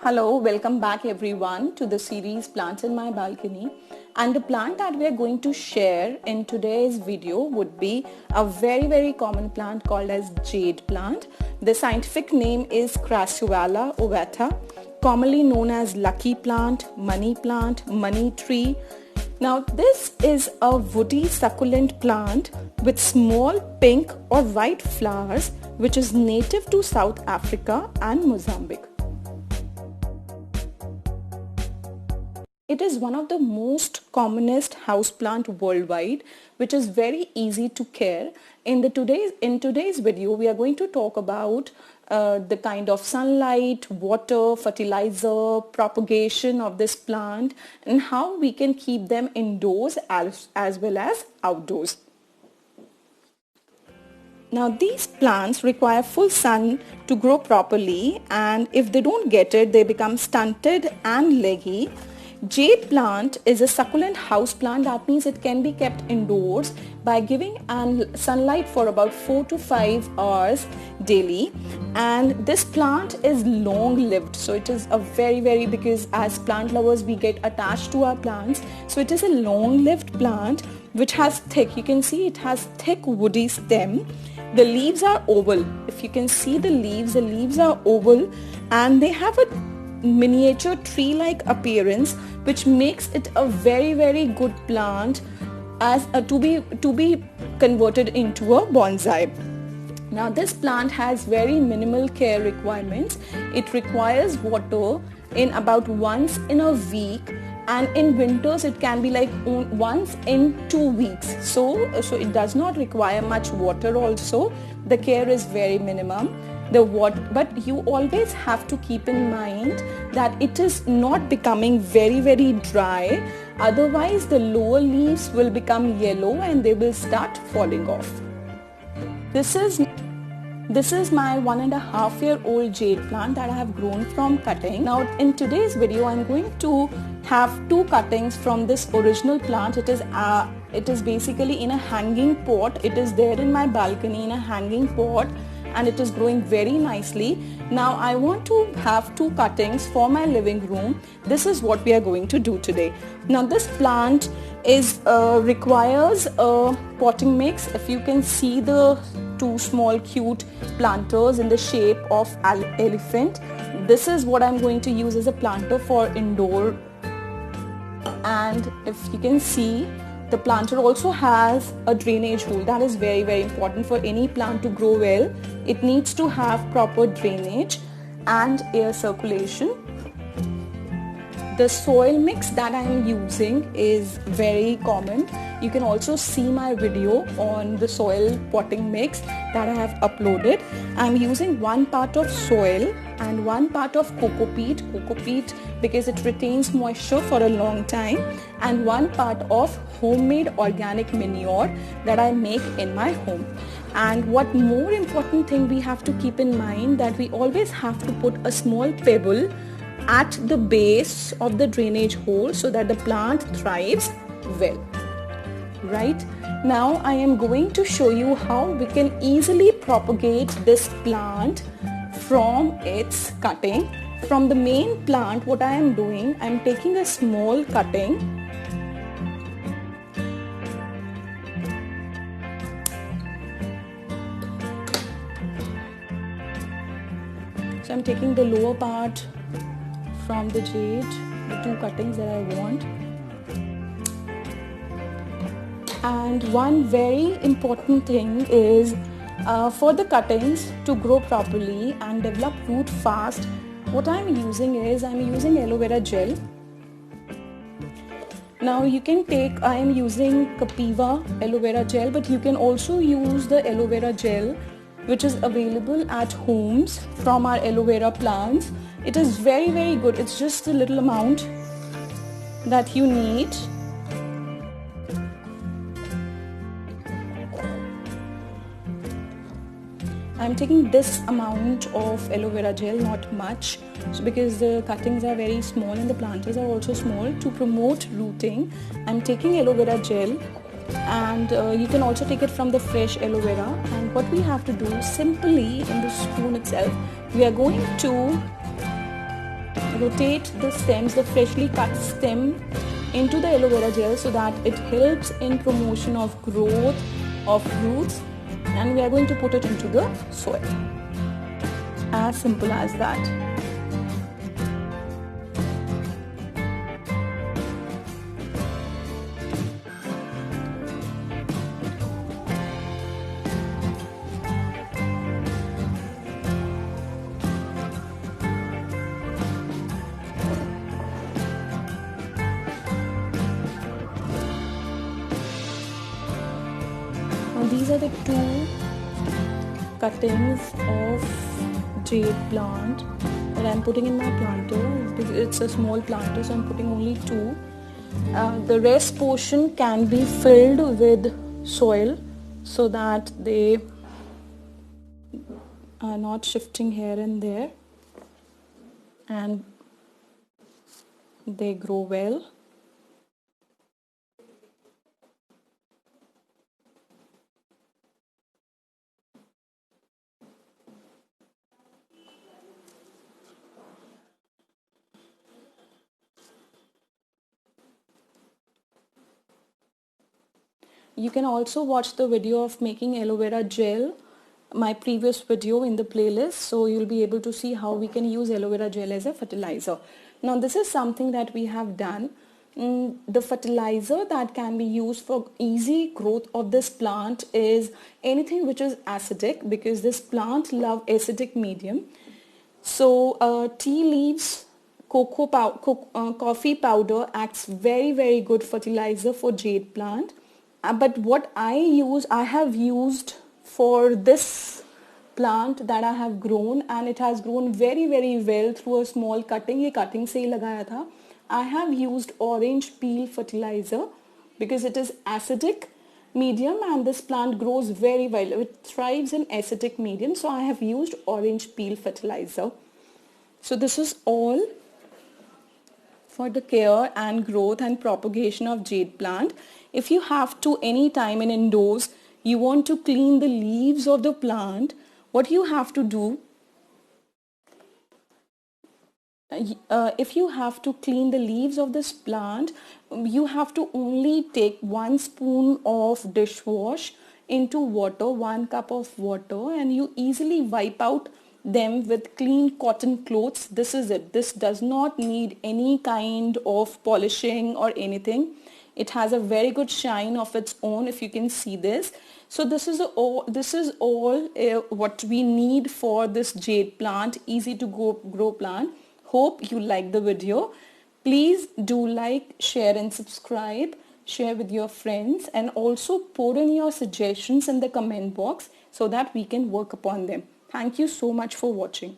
Hello, welcome back everyone to the series Plants in My Balcony, and the plant that we are going to share in today's video would be a very common plant called as jade plant. The scientific name is Crassula ovata, commonly known as lucky plant, money tree. Now this is a woody succulent plant with small pink or white flowers which is native to South Africa and Mozambique. It is one of the most commonest houseplant worldwide, which is very easy to care. In today's video, we are going to talk about the kind of sunlight, water, fertilizer, propagation of this plant, and how we can keep them indoors as well as outdoors. Now these plants require full sun to grow properly, and if they don't get it, they become stunted and leggy. Jade plant is a succulent house plant. That means it can be kept indoors by giving sunlight for about 4 to 5 hours daily, and this plant is long lived. So it is a very because as plant lovers we get attached to our plants, so it is a long lived plant which has thick, you can see it has thick woody stem. The leaves are oval. If you can see the leaves are oval, and they have a miniature tree-like appearance, which makes it a very good plant as to be converted into a bonsai. Now this plant has very minimal care requirements. It requires water in about once in a week, and in winters it can be like once in 2 weeks. So it does not require much water also. The care is very minimum. But you always have to keep in mind that it is not becoming very dry, otherwise the lower leaves will become yellow and they will start falling off. This is my 1.5-year-old jade plant that I have grown from cutting. Now in today's video I'm going to have 2 cuttings from this original plant. It is basically in a hanging pot. It is there in my balcony in a hanging pot, and it is growing very nicely. Now I want to have 2 cuttings for my living room. This is what we are going to do today. Now this plant requires a potting mix. If you can see the 2 small cute planters in the shape of elephant, this is what I'm going to use as a planter for indoor. And if you can see, the planter also has a drainage hole. That is very important for any plant to grow well. It needs to have proper drainage and air circulation. The soil mix that I am using is very common. You can also see my video on the soil potting mix that I have uploaded. I am using 1 part of soil and 1 part of coco peat because it retains moisture for a long time, and 1 part of homemade organic manure that I make in my home. And what more important thing we have to keep in mind, that we always have to put a small pebble at the base of the drainage hole so that the plant thrives well. Right now I am going to show you how we can easily propagate this plant from its cutting. From the main plant, what I am doing, I am taking a small cutting so I'm taking the lower part from the jade, the 2 cuttings that I want. And one very important thing is for the cuttings to grow properly and develop root fast, what I'm using aloe vera gel. Now you can I am using Capiva aloe vera gel, but you can also use the aloe vera gel which is available at homes from our aloe vera plants. It is very good. It's just a little amount that you need. I'm taking this amount of aloe vera gel, not much, so because the cuttings are very small and the planters are also small. To promote rooting, I'm taking aloe vera gel, and you can also take it from the fresh aloe vera. And what we have to do simply in the spoon itself, we are going to rotate the stems, the freshly cut stem into the aloe vera gel so that it helps in promotion of growth of roots, and we are going to put it into the soil. As simple as that. Now these are the two cuttings of jade plant that I'm putting in my planter. It's a small planter, so I'm putting only two. The rest portion can be filled with soil so that they are not shifting here and there, and they grow well. You can also watch the video of making aloe vera gel, my previous video in the playlist, so you'll be able to see how we can use aloe vera gel as a fertilizer. Now this is something that we have done. The fertilizer that can be used for easy growth of this plant is anything which is acidic, because this plant loves acidic medium. So tea leaves, coffee powder acts very good fertilizer for jade plant. But what I have used for this plant that I have grown, and it has grown very well through a small cutting. ये cutting से ही लगाया था. I have used orange peel fertilizer because it is acidic medium and this plant grows very well. It thrives in acidic medium, so I have used orange peel fertilizer. So this is all for the care and growth and propagation of jade plant. If you have to any time in indoors, you want to clean the leaves of the plant, what you have to do, if you have to clean the leaves of this plant, you have to only take 1 spoon of dishwash into water, 1 cup of water, and you easily wipe out them with clean cotton clothes. This is it. This does not need any kind of polishing or anything. It has a very good shine of its own, if you can see this. So this is all what we need for this jade plant, easy to grow plant. Hope you like the video. Please do like, share and subscribe. Share with your friends, and also pour in your suggestions in the comment box so that we can work upon them. Thank you so much for watching.